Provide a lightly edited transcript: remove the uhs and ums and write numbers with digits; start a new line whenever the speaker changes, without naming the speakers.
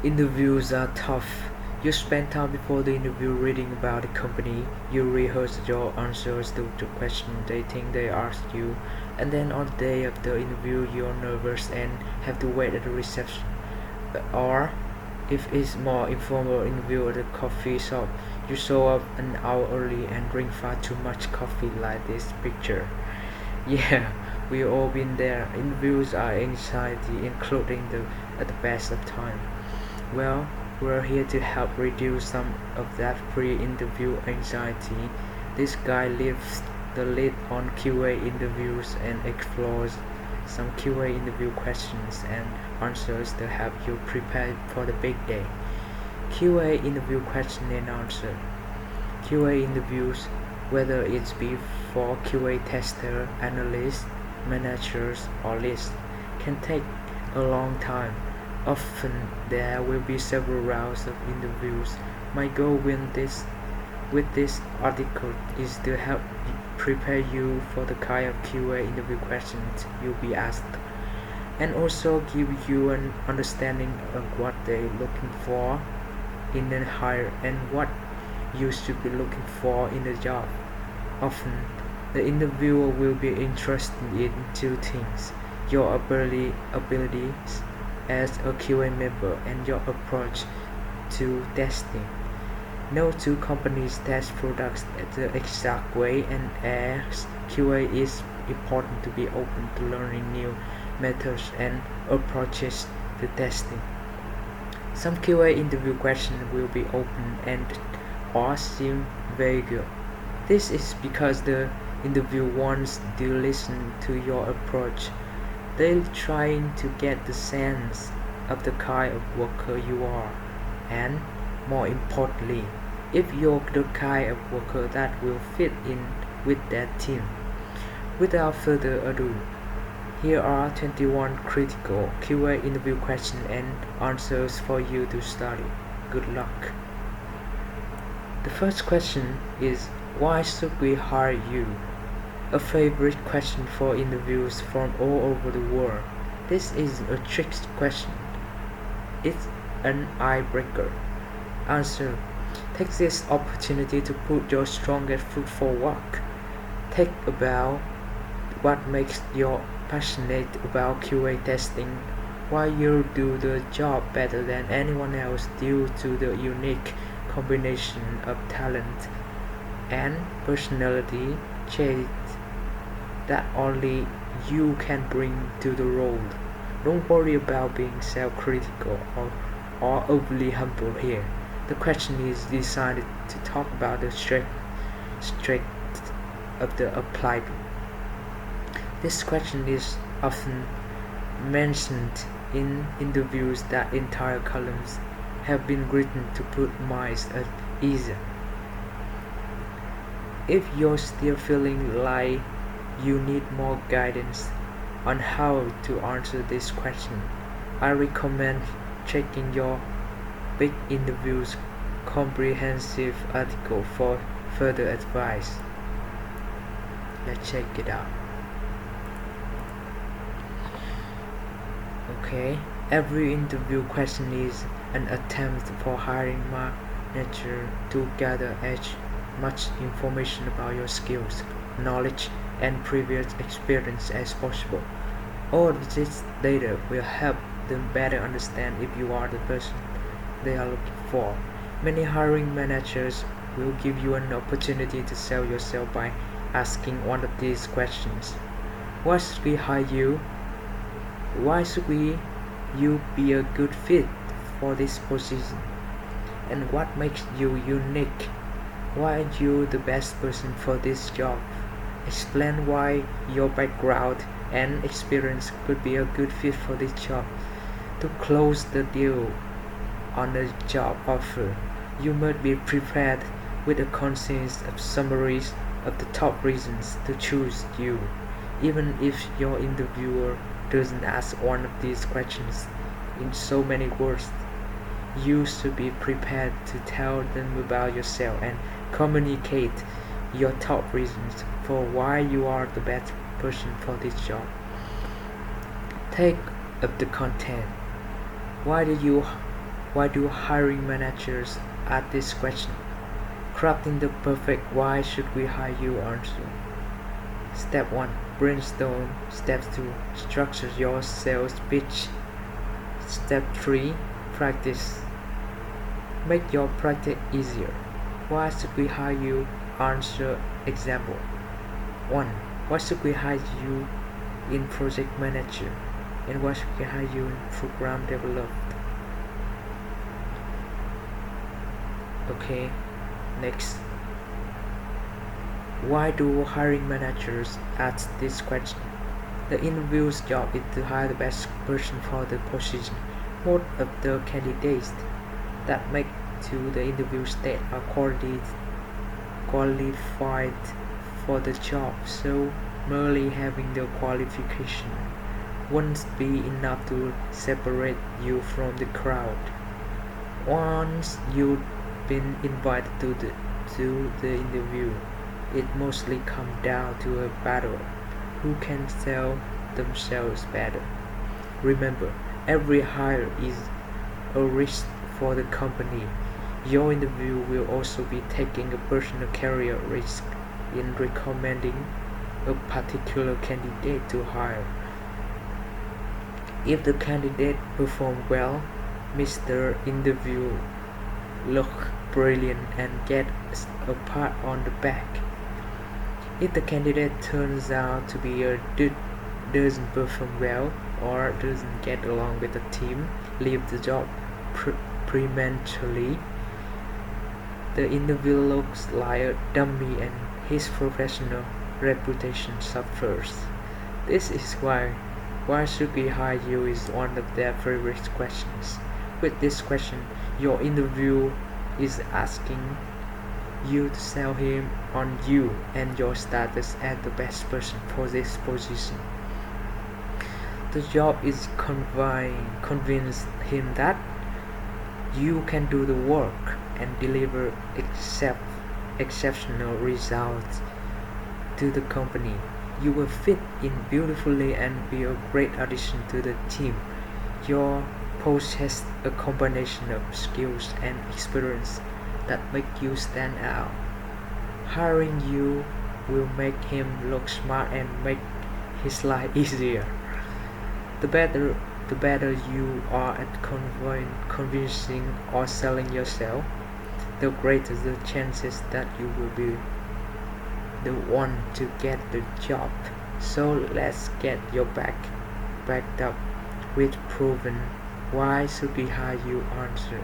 Interviews are tough. You spend time before the interview reading about the company, you rehearse your answers to the question they think they asked you, and then on the day of the interview you're nervous and have to wait at the reception. Or, if it's more informal interview at a coffee shop, you show up an hour early and drink far too much coffee like this picture. Yeah, we all been there. Interviews are anxiety, including at the best of time. Well, we're here to help reduce some of that pre-interview anxiety. This guy lifts the lid on QA interviews and explores some QA interview questions and answers to help you prepare for the big day. QA interview question and answer. QA interviews, whether it's before QA tester, analysts, managers, or leads, can take a long time. Often there will be several rounds of interviews. My goal with this article is to help prepare you for the kind of QA interview questions you'll be asked, and also give you an understanding of what they're looking for in a hire and what you should be looking for in a job. Often, the interviewer will be interested in two things: your abilities as a QA member and your approach to testing. No two companies test products the exact way, and as QA is important to be open to learning new methods and approaches to testing. Some QA interview questions will be open-ended or seem vague. This is because the interviewer wants to listen to your approach. They're trying to get the sense of the kind of worker you are, and more importantly, if you're the kind of worker that will fit in with that team. Without further ado, here are 21 critical QA interview questions and answers for you to study. Good luck. The first question is, why should we hire you? A favorite question for interviews from all over the world. This is a trick question. It's an eye-breaker. Answer: take this opportunity to put your strongest foot forward. Think about what makes you passionate about QA testing, why you do the job better than anyone else due to the unique combination of talent and personality traits that only you can bring to the role. Don't worry about being self-critical or overly humble here. The question is designed to talk about the strength of the applied. This question is often mentioned in interviews that entire columns have been written to put minds at ease. If you're still feeling like you need more guidance on how to answer this question, I recommend checking your Big Interviews comprehensive article for further advice. Let's check it out. Okay, every interview question is an attempt for hiring manager to gather as much information about your skills, knowledge, and previous experience as possible. All this data will help them better understand if you are the person they are looking for. Many hiring managers will give you an opportunity to sell yourself by asking one of these questions. Why should we hire you? Why should you be a good fit for this position? And what makes you unique? Why are you the best person for this job? Explain why your background and experience could be a good fit for this job. To close the deal on a job offer, you must be prepared with a concise summaries of the top reasons to choose you. Even if your interviewer doesn't ask one of these questions in so many words, you should be prepared to tell them about yourself and communicate your top reasons for why you are the best person for this job. Take up the content. Why do you Why do hiring managers ask this question? Crafting the perfect why should we hire you answer. Step 1. Brainstorm. Step 2. Structure your sales pitch. Step 3. Practice. Make your practice easier. Why should we hire you? Answer. Example 1. Why should we hire you in project manager? And why should we hire you in program development? Okay, next. Why do hiring managers ask this question? The interview's job is to hire the best person for the position. Most of the candidates that make to the interview stage are qualified for the job, so merely having the qualification won't be enough to separate you from the crowd. Once you've been invited to the interview, it mostly comes down to a battle who can sell themselves better. Remember, every hire is a risk for the company. Your interview will also be taking a personal career risk in recommending a particular candidate to hire. If the candidate performs well, Mr. Interview look brilliant and get a pat on the back. If the candidate turns out to be doesn't perform well or doesn't get along with the team, leave the job prematurely, the interview looks like a dummy and his professional reputation suffers. This is why should we hire you is one of their favorite questions. With this question, your interview is asking you to sell him on you and your status as the best person for this position. The job is convince him that you can do the work and deliver exceptional results to the company. You will fit in beautifully and be a great addition to the team. Your post has a combination of skills and experience that make you stand out. Hiring you will make him look smart and make his life easier. The better you are at convincing or selling yourself, the greater the chances that you will be the one to get the job. So let's get your backed up with proven why should we hire you answer.